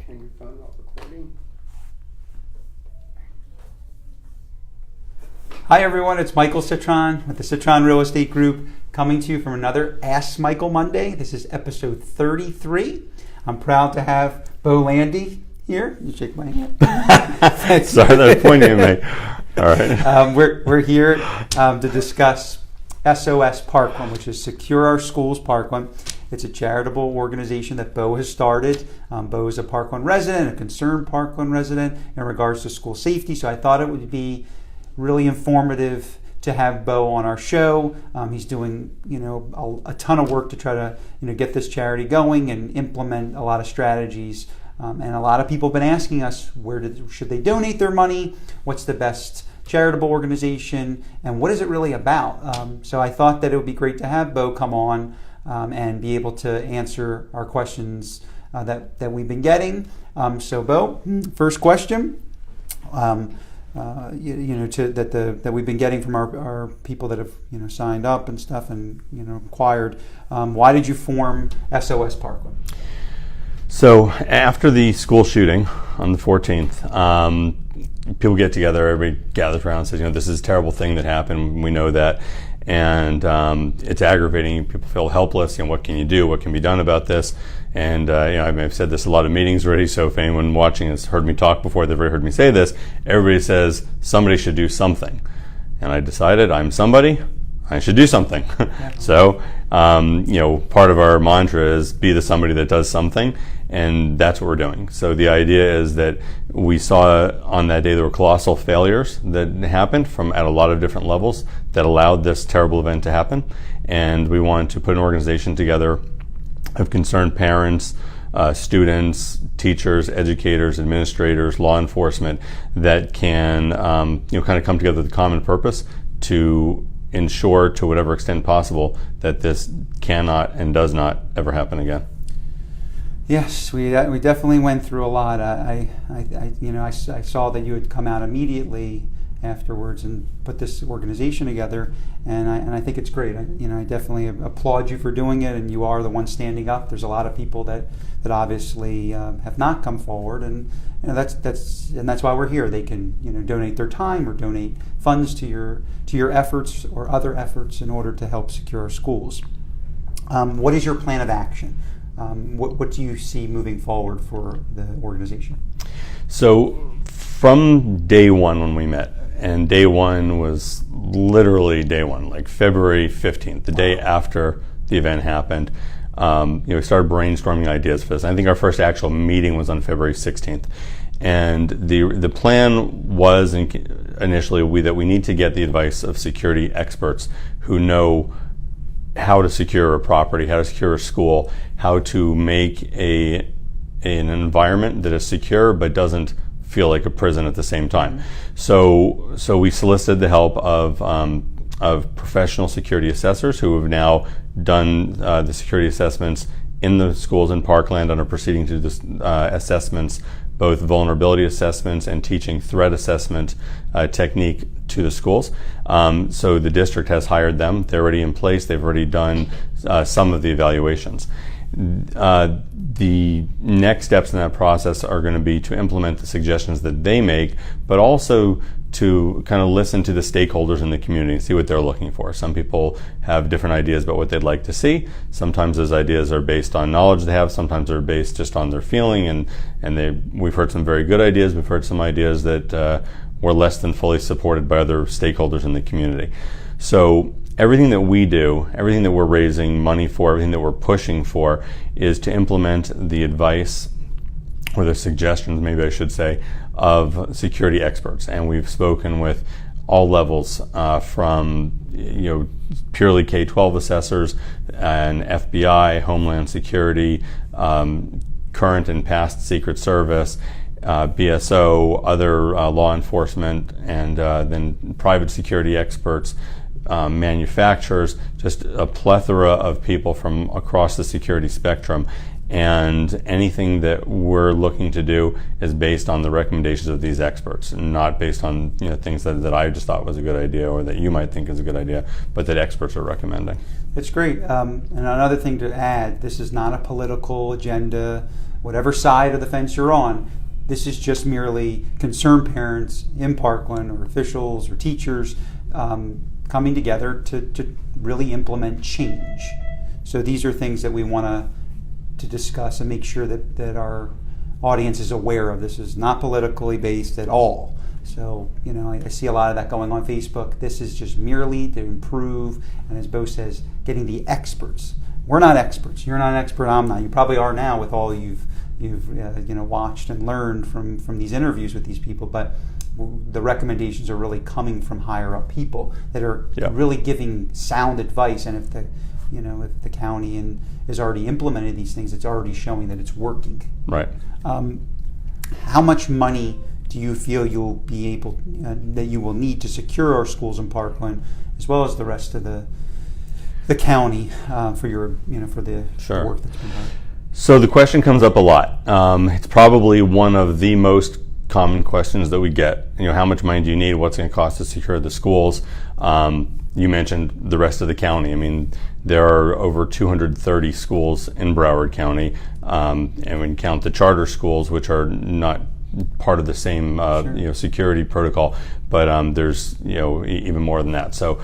Turn your phone off recording. Hi everyone, it's Michael Citron with the Citron Real Estate Group coming to you from another Ask Michael Monday. This is episode 33. I'm proud to have Bo Landy here. You shake my hand. Sorry, they're pointing at me. All right. We're here to discuss SOS Parkland, which is Secure Our Schools Parkland. It's a charitable organization that Bo has started. Bo is a Parkland resident, a concerned Parkland resident in regards to school safety. So I thought it would be really informative to have Bo on our show. He's doing, a ton of work to try to, get this charity going and implement a lot of strategies. And a lot of people have been asking us, should they donate their money? What's the best charitable organization? And what is it really about? So I thought that it would be great to have Bo come on and be able to answer our questions that we've been getting. So Bo, first question. That we've been getting from our people that have signed up and stuff and inquired. Why did you form SOS Parkland? So after the school shooting on the 14th, people get together, everybody gathers around and says, this is a terrible thing that happened. We know that. And it's aggravating. People feel helpless. What can you do? What can be done about this? And I've said this in a lot of meetings already. So if anyone watching has heard me talk before, they've already heard me say this. Everybody says somebody should do something, and I decided I'm somebody. I should do something. So part of our mantra is be the somebody that does something, and that's what we're doing. So the idea is that we saw on that day there were colossal failures that happened at a lot of different levels that allowed this terrible event to happen, and we wanted to put an organization together of concerned parents, students, teachers, educators, administrators, law enforcement that can kind of come together with a common purpose to ensure to whatever extent possible that this cannot and does not ever happen again. Yes, we definitely went through a lot. I saw that you had come out immediately afterwards and put this organization together, and I think it's great. I definitely applaud you for doing it, and you are the one standing up. There's a lot of people that obviously have not come forward, and that's why we're here. They can donate their time or donate funds to your efforts or other efforts in order to help secure our schools. What is your plan of action? What do you see moving forward for the organization? So from day one when we met, and day one was literally day one, like February 15th, the day after the event happened, we started brainstorming ideas for this. I think our first actual meeting was on February 16th. And the plan was initially that we need to get the advice of security experts who know how to secure a property, how to secure a school, how to make an environment that is secure but doesn't feel like a prison at the same time. So we solicited the help of professional security assessors who have now done the security assessments in the schools in Parkland and are proceeding to do assessments, both vulnerability assessments and teaching threat assessment technique to the schools. So the district has hired them. They're already in place. They've already done some of the evaluations. The next steps in that process are going to be to implement the suggestions that they make, but also to kind of listen to the stakeholders in the community and see what they're looking for. Some people have different ideas about what they'd like to see. Sometimes those ideas are based on knowledge they have. Sometimes they're based just on their feeling. And we've heard some very good ideas. We've heard some ideas that were less than fully supported by other stakeholders in the community. So everything that we do, everything that we're raising money for, everything that we're pushing for is to implement the advice or the suggestions, maybe I should say, of security experts. And we've spoken with all levels from purely K-12 assessors and FBI, Homeland Security, current and past Secret Service, BSO, other law enforcement, and then private security experts, manufacturers, just a plethora of people from across the security spectrum. And anything that we're looking to do is based on the recommendations of these experts, and not based on things that I just thought was a good idea or that you might think is a good idea, but that experts are recommending. That's great. And another thing to add, this is not a political agenda, whatever side of the fence you're on. This is just merely concerned parents in Parkland or officials or teachers coming together to really implement change. So these are things that we want to discuss and make sure that our audience is aware of. This is not politically based at all. So, I see a lot of that going on Facebook. This is just merely to improve, and as Bo says, getting the experts. We're not experts. You're not an expert. I'm not. You probably are now with all you've watched and learned from these interviews with these people. But the recommendations are really coming from higher up people that are really giving sound advice. And if the county has already implemented these things, it's already showing that it's working. Right. How much money do you feel you'll be able that you will need to secure our schools in Parkland, as well as the rest of the county for your for the work that's been done? So the question comes up a lot. It's probably one of the most common questions that we get. How much money do you need? What's it going to cost to secure the schools? You mentioned the rest of the county. I mean, there are over 230 schools in Broward County, and when you count the charter schools, which are not part of the same security protocol, but there's even more than that. So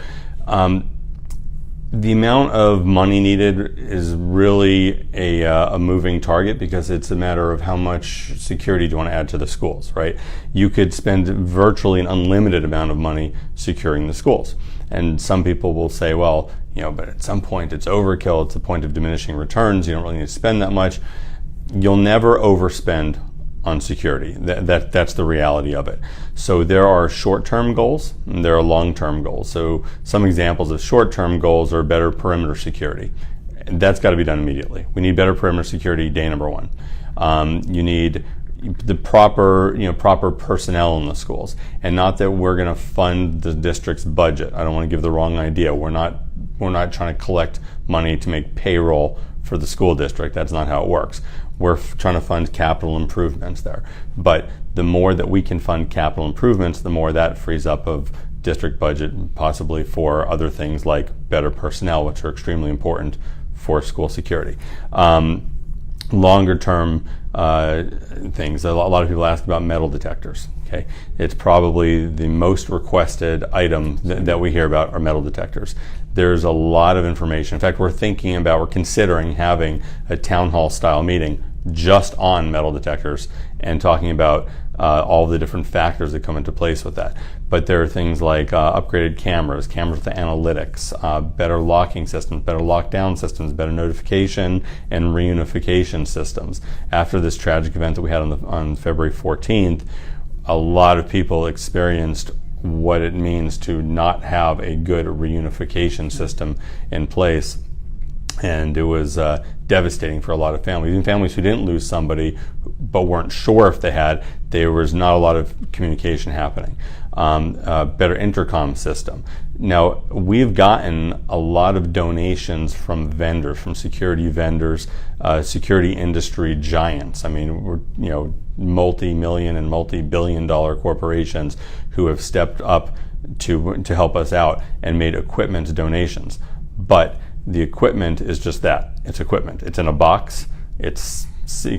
the amount of money needed is really a moving target, because it's a matter of how much security do you want to add to the schools, right? You could spend virtually an unlimited amount of money securing the schools. And some people will say, well, but at some point it's overkill. It's a point of diminishing returns. You don't really need to spend that much. You'll never overspend on security. That's the reality of it. So there are short-term goals and there are long-term goals. So some examples of short-term goals are better perimeter security. And that's got to be done immediately. We need better perimeter security, day number one. You need the proper personnel in the schools, and not that we're going to fund the district's budget. I don't want to give the wrong idea. We're not trying to collect money to make payroll for the school district. That's not how it works. We're trying to fund capital improvements there. But the more that we can fund capital improvements, the more that frees up of district budget, possibly for other things like better personnel, which are extremely important for school security. Longer term things, a lot of people ask about metal detectors. Okay, it's probably the most requested item that we hear about are metal detectors. There's a lot of information. In fact, we're considering having a town hall style meeting just on metal detectors and talking about all the different factors that come into place with that. But there are things like upgraded cameras with analytics, better locking systems, better lockdown systems, better notification and reunification systems. After this tragic event that we had on February 14th, a lot of people experienced what it means to not have a good reunification system in place. And it was devastating for a lot of families, even families who didn't lose somebody but weren't sure if they had. There was not a lot of communication happening. Better intercom system. Now, we've gotten a lot of donations from vendors, from security vendors, security industry giants. I mean, we're multi-million and multi-billion-dollar corporations who have stepped up to help us out and made equipment donations. But the equipment is just that. It's equipment. It's in a box. It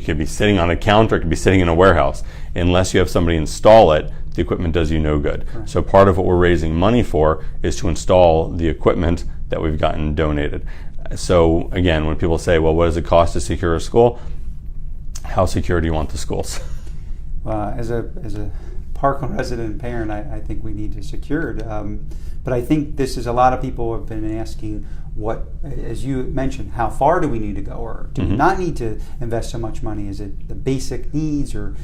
could be sitting on a counter. It could be sitting in a warehouse. Unless you have somebody install it, the equipment does you no good. Correct. So part of what we're raising money for is to install the equipment that we've gotten donated. So again, when people say, well, what does it cost to secure a school? How secure do you want the schools? As a Parkland resident and parent, I think we need to secure it. But I think this is a lot of people have been asking, what, as you mentioned, how far do we need to go, or do we not need to invest so much money? Is it the basic needs, or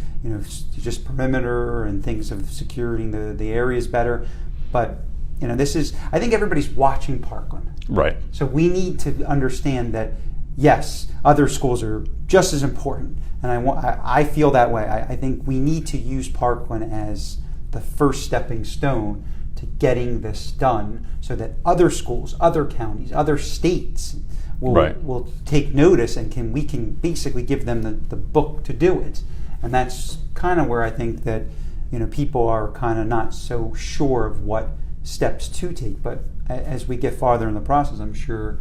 just perimeter and things of securing the areas better? But this is, I think everybody's watching Parkland, right? So we need to understand that yes, other schools are just as important, and I feel that way. I think we need to use Parkland as the first stepping stone to getting this done, so that other schools, other counties, other states will take notice, and we can basically give them the book to do it. And that's kind of where I think that people are kind of not so sure of what steps to take. But as we get farther in the process, I'm sure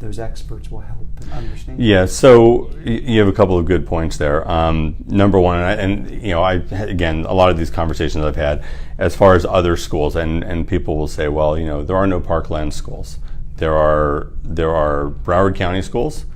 those experts will help and understand. Yeah, so you have a couple of good points there. Number one, I again, a lot of these conversations I've had as far as other schools, and people will say, well, there are no Parkland schools. There are Broward County schools,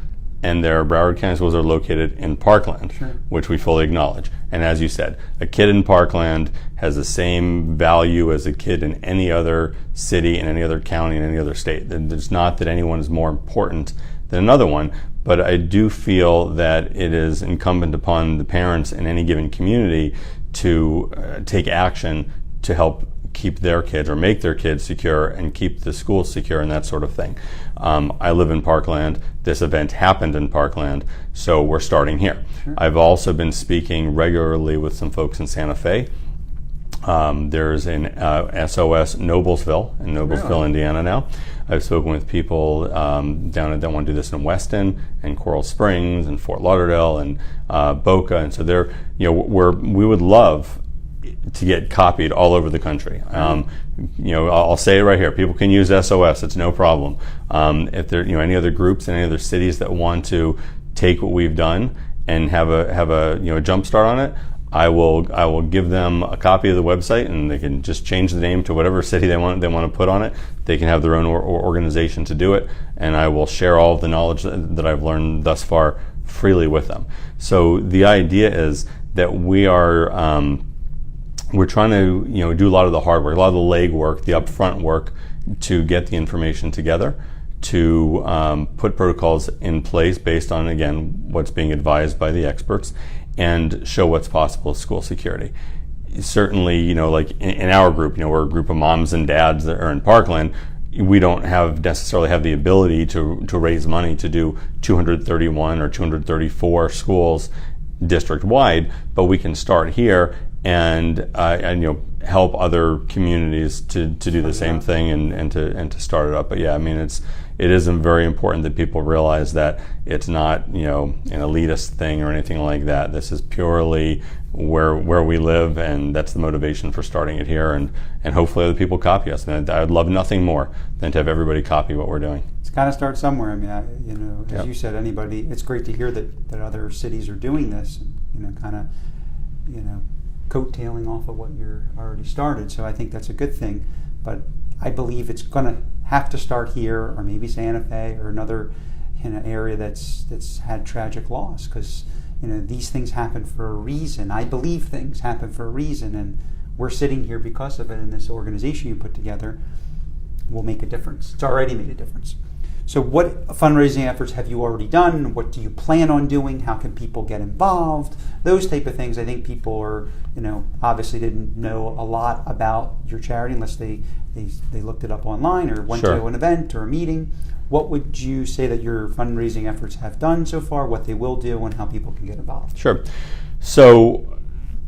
and their Broward County schools are located in Parkland, sure, which we fully acknowledge. And as you said, a kid in Parkland has the same value as a kid in any other city, in any other county, in any other state. It's not that anyone is more important than another one, but I do feel that it is incumbent upon the parents in any given community to take action to help keep their kids or make their kids secure and keep the schools secure and that sort of thing. I live in Parkland. This event happened in Parkland, so we're starting here. Sure. I've also been speaking regularly with some folks in Santa Fe. There's an SOS Noblesville in Noblesville, really? Indiana now. I've spoken with people down that want to do this in Weston and Coral Springs and Fort Lauderdale and Boca, and so they're we would love to get copied all over the country. I'll say it right here. People can use SOS. It's no problem. If there any other groups in any other cities that want to take what we've done and have a jump start on it, I will give them a copy of the website, and they can just change the name to whatever city they want to put on it. They can have their own organization to do it, and I will share all of the knowledge that I've learned thus far freely with them. So the idea is that we're trying to do a lot of the hard work, a lot of the leg work, the upfront work to get the information together, to put protocols in place based on, again, what's being advised by the experts, and show what's possible with school security. Certainly, like in our group, we're a group of moms and dads that are in Parkland. We don't necessarily have the ability to raise money to do 231 or 234 schools district-wide, but we can start here and help other communities to do the same thing and to start it up. But yeah, it is very important that people realize that it's not an elitist thing or anything like that. This is purely where we live, and that's the motivation for starting it here, and hopefully other people copy us. And I'd love nothing more than to have everybody copy what we're doing. It's got to start somewhere. As you said, it's great to hear that other cities are doing this, coattailing off of what you're already started. So I think that's a good thing. But I believe it's going to have to start here, or maybe Santa Fe, or another area that's had tragic loss, because these things happen for a reason. I believe things happen for a reason, and we're sitting here because of it. And this organization you put together will make a difference. It's already made a difference. So what fundraising efforts have you already done? What do you plan on doing? How can people get involved? Those type of things. I think people are, obviously didn't know a lot about your charity unless they looked it up online or went to an event or a meeting. What would you say that your fundraising efforts have done so far, what they will do, and how people can get involved? Sure. So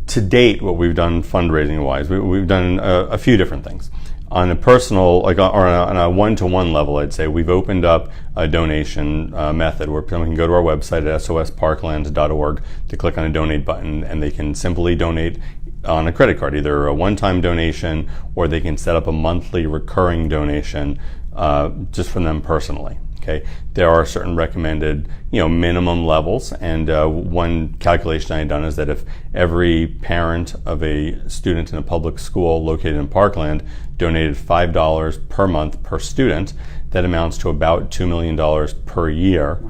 to date, what we've done fundraising-wise, we've done a few different things. On a personal, on a one-to-one level, I'd say we've opened up a donation method where people can go to our website at sosparkland.org to click on a donate button, and they can simply donate on a credit card, either a one-time donation, or they can set up a monthly recurring donation just from them personally. Okay, there are certain recommended, minimum levels, and one calculation I had done is that if every parent of a student in a public school located in Parkland donated $5 per month per student, that amounts to about $2 million per year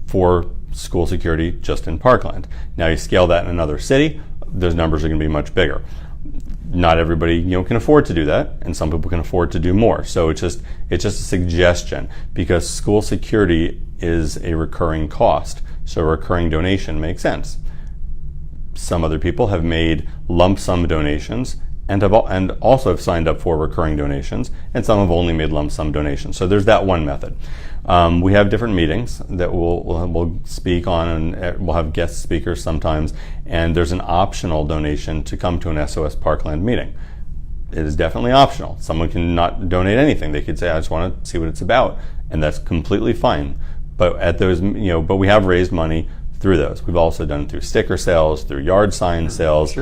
for school security just in Parkland. Now you scale that in another city, those numbers are going to be much bigger. Not everybody can afford to do that, and some people can afford to do more. So it's just a suggestion, because school security is a recurring cost, so a recurring donation makes sense. Some other people have made lump sum donations and also have signed up for recurring donations, and some have only made lump sum donations. So there's that one method. We have different meetings that we'll speak on, and we'll have guest speakers sometimes, and there's an optional donation to come to an SOS Parkland meeting. It is definitely optional. Someone can not donate anything. They could say, I just want to see what it's about. and that's completely fine. But at those, but we have raised money through those. We've also done it through sticker sales, through yard sign sales,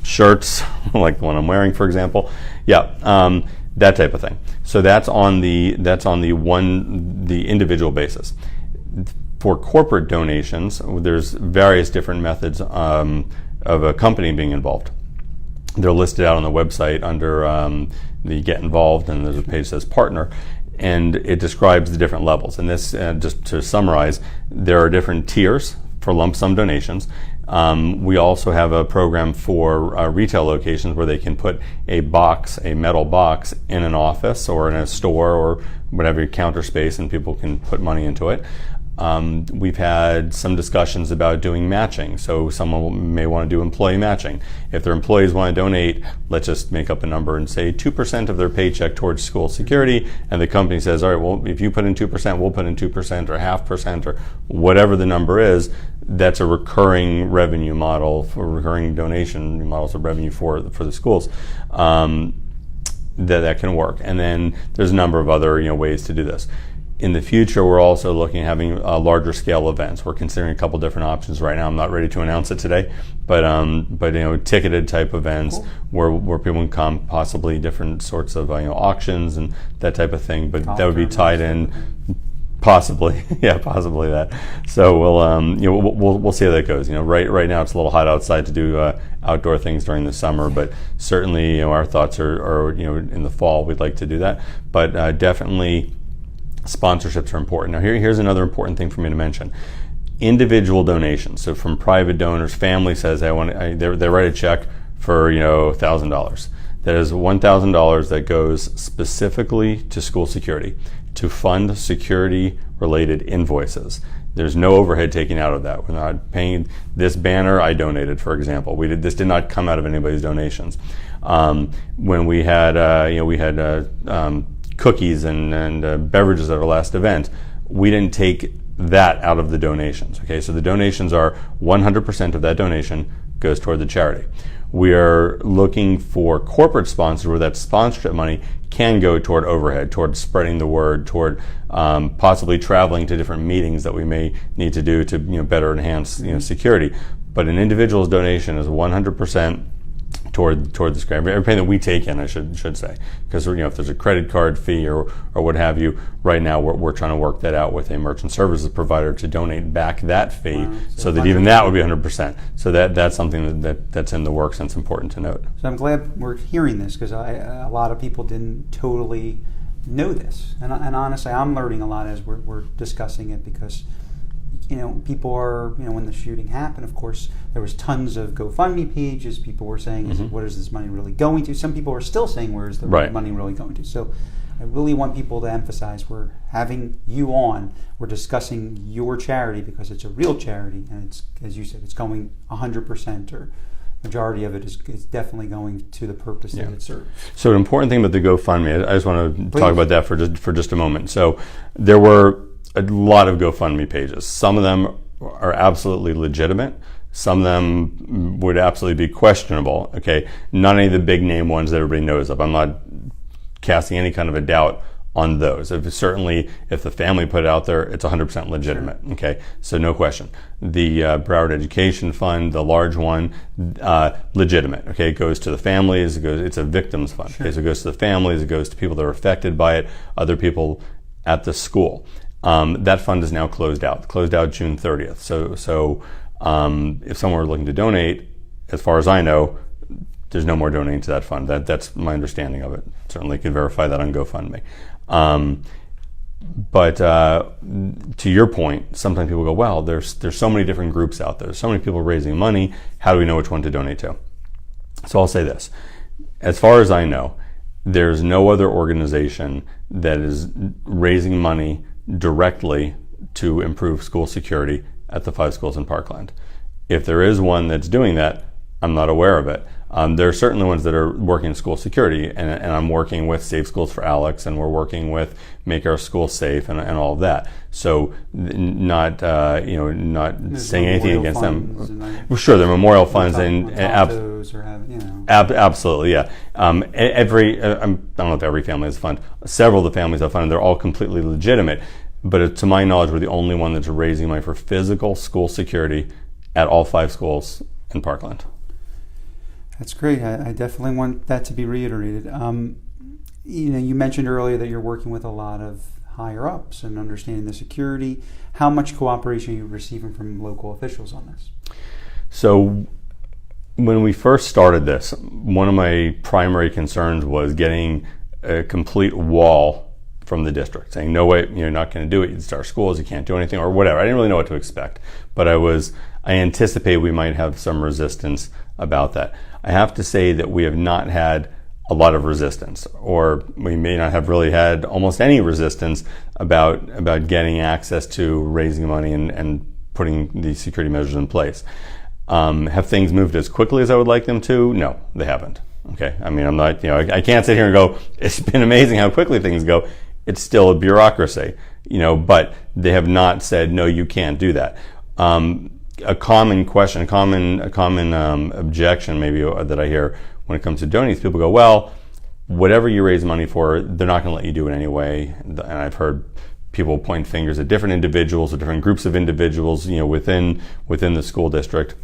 shirts like the one I'm wearing, for example. Yeah, that type of thing. So that's on the individual basis. For corporate donations, there's various different methods of a company being involved. They're listed out on the website under the Get Involved, and there's a page that says Partner, and it describes the different levels. And this, just to summarize, there are different tiers for lump sum donations. We also have a program for retail locations where they can put a metal box in an office or in a store or whatever counter space, and people can put money into it. We've had some discussions about doing matching. So someone may want to do employee matching. If their employees want to donate, let's just make up a number and say 2% of their paycheck towards school security, and the company says, all right, well, if you put in 2%, we'll put in 2% or 0.5% or whatever the number is. That's a recurring revenue model, for recurring donation models of revenue for the schools. That can work. And then there's a number of other ways to do this. In the future, we're also looking at having larger scale events. We're considering a couple different options right now. I'm not ready to announce it today, but ticketed type events. Cool. where people can come, possibly different sorts of auctions and that type of thing. But that would be tied in, possibly, possibly that. So we'll see how that goes. Right now it's a little hot outside to do outdoor things during the summer, but certainly our thoughts are in the fall we'd like to do that. But definitely, sponsorships are important. Now here's another important thing for me to mention. Individual donations. So from private donors, family says they write a check for $1,000. That is $1,000 that goes specifically to school security, to fund security related invoices. There's no overhead taken out of that. We're not paying this banner I donated, for example. This did not come out of anybody's donations. When we had cookies and beverages at our last event, we didn't take that out of the donations. Okay, so the donations are 100% of that donation goes toward the charity. We are looking for corporate sponsors where that sponsorship money can go toward overhead, toward spreading the word, toward possibly traveling to different meetings that we may need to do to better enhance security. But an individual's donation is 100% toward this grant. Everything that we take in, I should say, because if there's a credit card fee or what have you, right now we're trying to work that out with a merchant services provider to donate back that fee, so that even that would be 100%. So that's something that's in the works, and it's important to note. So I'm glad we're hearing this, because a lot of people didn't totally know this, and honestly, I'm learning a lot as we're discussing it, because people are, when the shooting happened, of course, there was tons of GoFundMe pages. People were saying, what is this money really going to? Some people are still saying, where is the money really going to? So I really want people to emphasize, we're having you on, we're discussing your charity because it's a real charity, and it's, as you said, it's going 100%, or majority of it is definitely going to the purpose that it serves. So an important thing about the GoFundMe, I just want to talk about that for just a moment. So there were a lot of GoFundMe pages. Some of them are absolutely legitimate. Some of them would absolutely be questionable. Okay, not any of the big name ones that everybody knows of. I'm not casting any kind of a doubt on those. If the family put it out there, it's 100% legitimate. Sure. Okay, so no question. The Broward Education Fund, the large one, legitimate. Okay, it goes to the families. It's a victims fund. Sure. Okay, so it goes to the families. It goes to people that are affected by it, other people at the school. That fund is now closed out June 30th. So if someone were looking to donate, as far as I know, there's no more donating to that fund. That's my understanding of it. Certainly could verify that on GoFundMe. But to your point, sometimes people go, well, there's so many different groups out there. There's so many people raising money. How do we know which one to donate to? So I'll say this. As far as I know, there's no other organization that is raising money directly to improve school security at the 5 schools in Parkland. If there is one that's doing that, I'm not aware of it. There are certainly ones that are working in school security, and I'm working with Safe Schools for Alex, and we're working with Make Our Schools Safe and all of that. So not saying anything against them. Well, sure, there are memorial funds and schools are having, you know. Absolutely, yeah. I don't know if every family has a fund. Several of the families have a fund, and they're all completely legitimate. But to my knowledge, we're the only one that's raising money for physical school security at all 5 schools in Parkland. That's great. I definitely want that to be reiterated. You know, you mentioned earlier that you're working with a lot of higher ups and understanding the security. How much cooperation are you receiving from local officials on this? So when we first started this, one of my primary concerns was getting a complete wall from the district, saying, no way, you're not going to do it. You start schools, you can't do anything, or whatever. I didn't really know what to expect, but I anticipated we might have some resistance about that. I have to say that we have not had a lot of resistance, or we may not have really had almost any resistance about getting access to raising money and putting these security measures in place. Have things moved as quickly as I would like them to? No, they haven't. Okay, I mean, I'm not, I can't sit here and go, it's been amazing how quickly things go. It's still a bureaucracy, but they have not said, no, you can't do that. A common question, a common objection maybe that I hear when it comes to donating, people go, well, whatever you raise money for, they're not going to let you do it anyway. And I've heard people point fingers at different individuals or different groups of individuals, within the school district.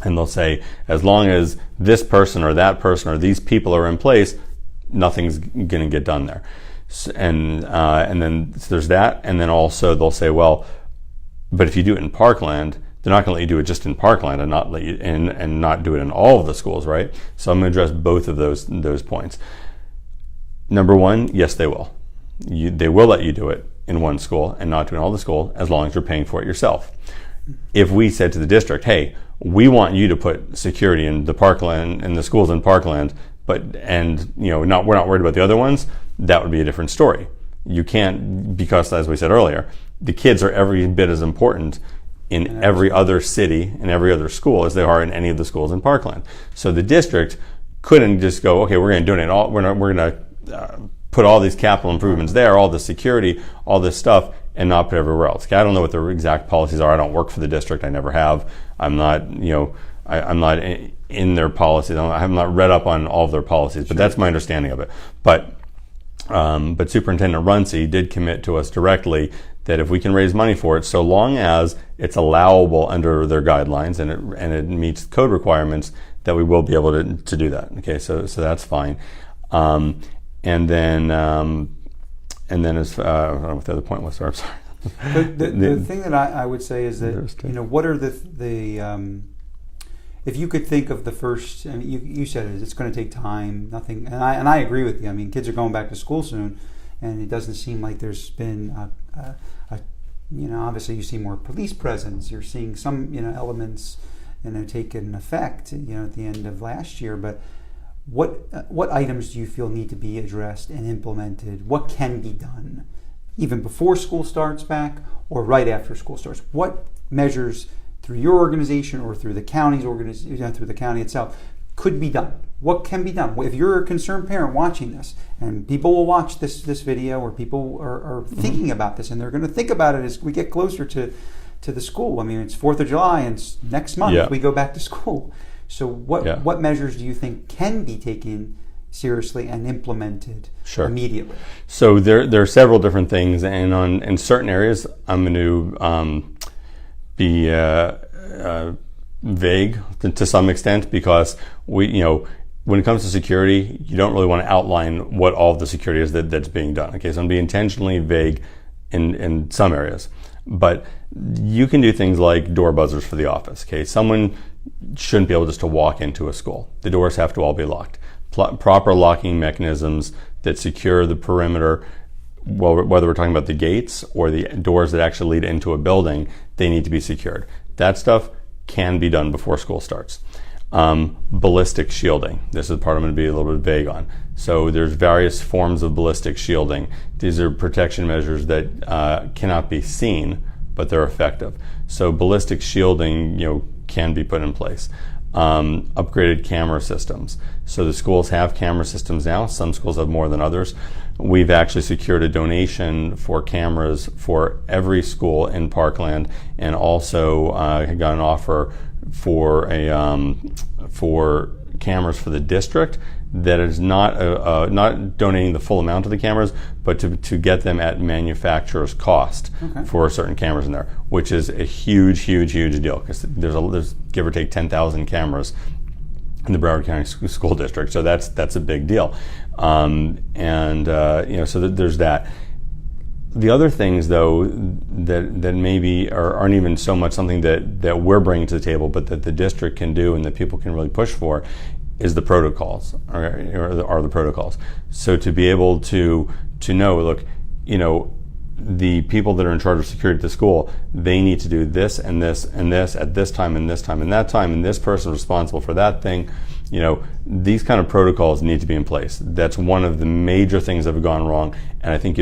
And they'll say, as long as this person or that person or these people are in place, nothing's going to get done there. And then there's that. And then also they'll say, well, but if you do it in Parkland, they're not going to let you do it just in Parkland and not let you in and not do it in all of the schools, right? So I'm going to address both of those points. Number one, yes, they will. They will let you do it in one school and not do it in all the schools as long as you're paying for it yourself. If we said to the district, hey, we want you to put security in the Parkland and the schools in Parkland, we're not worried about the other ones, that would be a different story. You can't, because as we said earlier, the kids are every bit as important in every other city and every other school as they are in any of the schools in Parkland. So the district couldn't just go, okay, we're going to donate all, we're going to put all these capital improvements there, all the security, all this stuff, and not put everywhere else. Okay, I don't know what the exact policies are. I don't work for the district. I never have. I'm not, I'm not in their policies. I have not read up on all of their policies, but that's my understanding of it. But Superintendent Runcie did commit to us directly that if we can raise money for it, so long as it's allowable under their guidelines and it meets code requirements, that we will be able to do that. Okay, so that's fine. And then as I don't know what the other point was. Sorry, I'm sorry. The thing that I would say is that what are the if you could think of the first, and you said it's going to take time, nothing, and I agree with you. I mean, kids are going back to school soon, and it doesn't seem like there's been obviously you see more police presence. You're seeing some elements taking effect at the end of last year. But what items do you feel need to be addressed and implemented? What can be done even before school starts back or right after school starts? What measures through your organization or through the county's organization, through the county itself, could be done? What can be done? If you're a concerned parent watching this, and people will watch this video, or people are thinking about this, and they're going to think about it as we get closer to the school. I mean, it's 4th of July, and it's next month we go back to school. So what measures do you think can be taken seriously and implemented immediately? So there are several different things, and in certain areas, I'm going to be vague to some extent, because when it comes to security, you don't really want to outline what all of the security is that's being done. Okay, so I'm going to be intentionally vague in some areas, but you can do things like door buzzers for the office. Okay, someone shouldn't be able just to walk into a school. The doors have to all be locked. Proper locking mechanisms that secure the perimeter. Well, whether we're talking about the gates or the doors that actually lead into a building, they need to be secured. That stuff can be done before school starts. Ballistic shielding. This is the part I'm going to be a little bit vague on. So there's various forms of ballistic shielding. These are protection measures that cannot be seen, but they're effective. So ballistic shielding, can be put in place. Upgraded camera systems. So the schools have camera systems now. Some schools have more than others. we've actually secured a donation for cameras for every school in Parkland, and also got an offer for for cameras for the district that is not donating the full amount of the cameras, but to get them at manufacturer's cost for certain cameras in there, which is a huge deal, because there's give or take 10,000 cameras in the Broward County School District, so that's a big deal, so there's that. The other things, though, that maybe aren't even so much something that we're bringing to the table, but that the district can do and that people can really push for, is the protocols, or the protocols. So to be able to know, look, the people that are in charge of security at the school, they need to do this and this and this at this time and this time and that time, and this person is responsible for that thing. These kind of protocols need to be in place. That's one of the major things that have gone wrong, and I think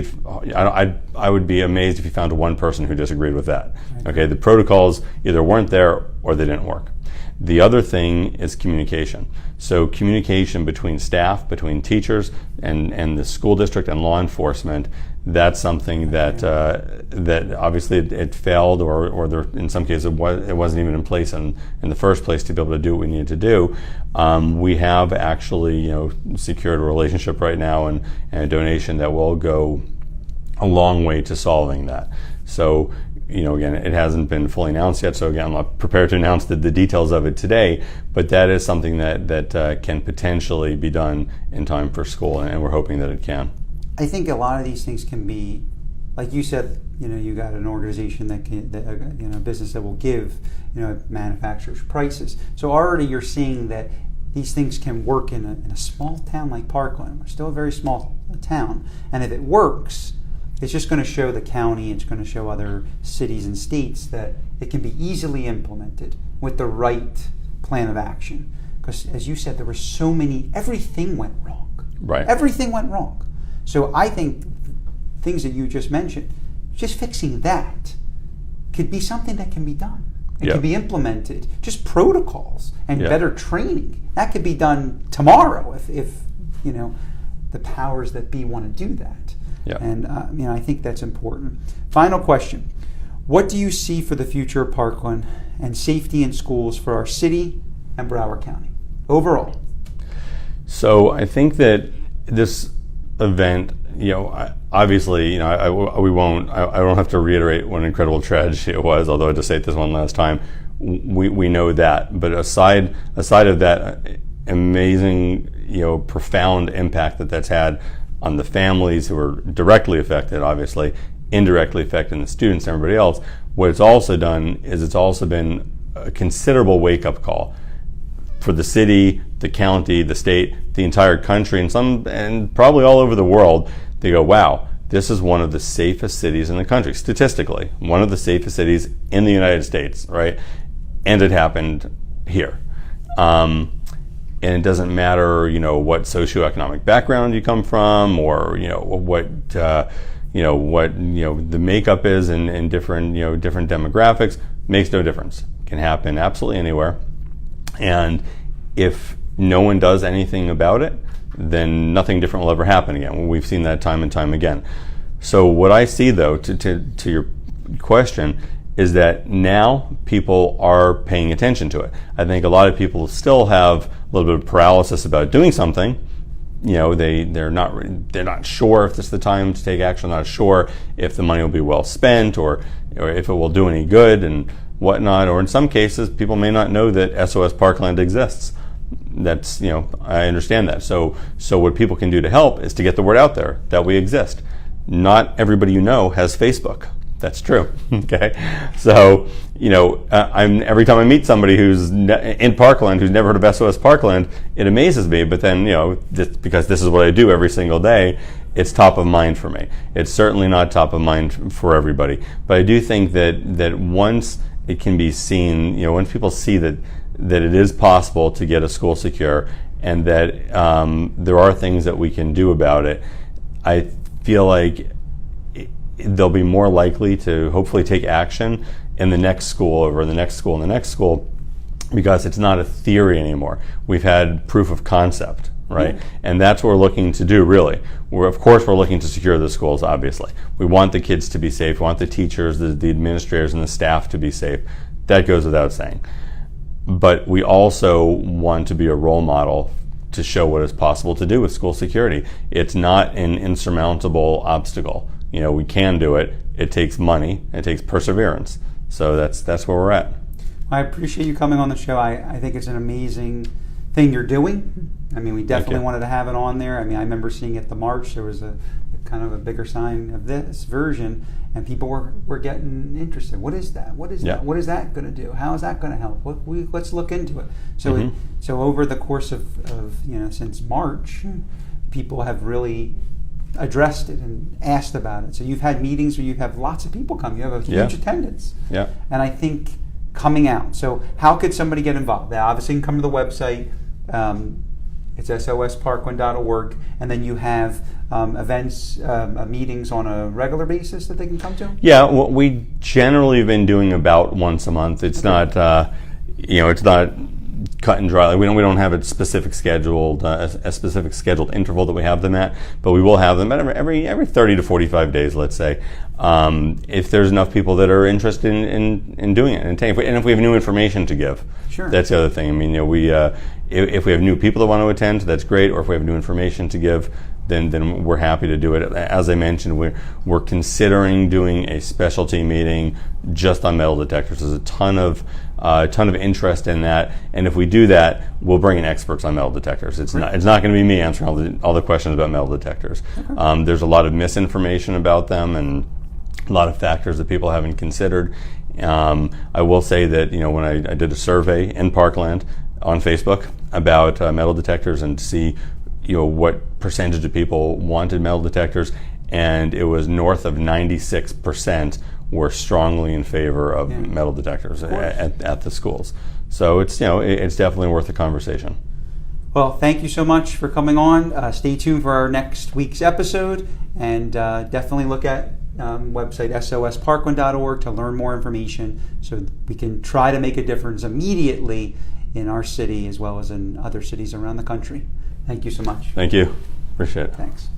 I would be amazed if you found one person who disagreed with that. Okay, the protocols either weren't there or they didn't work. The other thing is communication. So communication between staff, between teachers, and the school district and law enforcement, that's something that obviously it failed, or there, in some cases it wasn't even in place in the first place to be able to do what we needed to do. We have actually secured a relationship right now and a donation that will go a long way to solving that. So again, it hasn't been fully announced yet, so again, I'm not prepared to announce the details of it today, but that is something that can potentially be done in time for school, and we're hoping that it can. I think a lot of these things can be, like you said, you got an organization a business that will give, manufacturers prices. So already you're seeing that these things can work in a small town like Parkland. We're still a very small town, and if it works, it's just going to show the county, it's going to show other cities and states that it can be easily implemented with the right plan of action. Because as you said, there were so many, everything went wrong. Right. Everything went wrong. So I think things that you just mentioned, just fixing that could be something that can be done. It can be implemented. Just protocols and better training. That could be done tomorrow if the powers that be want to do that. Yeah. And I think that's important. Final question. What do you see for the future of Parkland and safety in schools for our city and Broward County overall? So I think that this event, obviously, I don't have to reiterate what an incredible tragedy it was, although I just say it this one last time. We know that, but aside of that amazing, profound impact that's had on the families who are directly affected, obviously, indirectly affecting the students and everybody else, what it's also done is it's also been a considerable wake-up call for the city, the county, the state, the entire country, and probably all over the world. They go, wow, this is one of the safest cities in the country, statistically, one of the safest cities in the United States, right? And it happened here. And it doesn't matter, what socioeconomic background you come from, or what the makeup is in different different demographics. Makes no difference. It can happen absolutely anywhere. And if no one does anything about it, then nothing different will ever happen again. We've seen that time and time again. So what I see, though, to your question, is that now people are paying attention to it. I think a lot of people still have a little bit of paralysis about doing something. They're not sure if this is the time to take action. Not sure if the money will be well spent, or if it will do any good and whatnot. Or in some cases, people may not know that SOS Parkland exists. That's I understand that. So what people can do to help is to get the word out there that we exist. Not everybody has Facebook. That's true. Okay, so every time I meet somebody who's in Parkland who's never heard of SOS Parkland, it amazes me. But then because this is what I do every single day, it's top of mind for me. It's certainly not top of mind for everybody. But I do think that once it can be seen, once people see that it is possible to get a school secure, and that there are things that we can do about it, I feel like they'll be more likely to hopefully take action in the next school over the next school and the next school, because it's not a theory anymore. We've had proof of concept, right? And that's what we're looking to do, really. Of course, we're looking to secure the schools, obviously. We want the kids to be safe. We want the teachers, the administrators, and the staff to be safe. That goes without saying. But we also want to be a role model to show what is possible to do with school security. It's not an insurmountable obstacle. We can do it. It takes money. It takes perseverance. So that's where we're at. I appreciate you coming on the show. I think it's an amazing thing you're doing. I mean, we definitely wanted to have it on there. I mean, I remember seeing at the march, there was a kind of a bigger sign of this version, and people were getting interested. What is that? What is that? What is that going to do? How is that going to help? Let's look into it. So so over the course of since March, people have really addressed it and asked about it. So you've had meetings where you have lots of people come. You have a huge attendance. Yeah. And I think coming out. So how could somebody get involved? They obviously can come to the website. It's sosparkland.org, and then you have events, meetings on a regular basis that they can come to? Yeah, well, we generally have been doing about once a month. It's not, it's not cut and dry. We don't have a specific scheduled interval that we have them at, but we will have them at every 30 to 45 days, let's say, if there's enough people that are interested in doing it, and if we have new information to give. Sure. That's the other thing. I mean, if we have new people that want to attend, that's great. Or if we have new information to give, then we're happy to do it. As I mentioned, we're considering doing a specialty meeting just on metal detectors. There's a ton of interest in that, and if we do that, we'll bring in experts on metal detectors. It's not going to be me answering all the questions about metal detectors. Okay. There's a lot of misinformation about them and a lot of factors that people haven't considered. I will say that when I did a survey in Parkland on Facebook about metal detectors and to see what percentage of people wanted metal detectors, and it was north of 96% were strongly in favor of metal detectors at the schools. So it's it's definitely worth a conversation. Well, thank you so much for coming on. Stay tuned for our next week's episode, and definitely look at website sosparkland.org to learn more information so we can try to make a difference immediately in our city as well as in other cities around the country. Thank you so much. Thank you. Appreciate it. Thanks.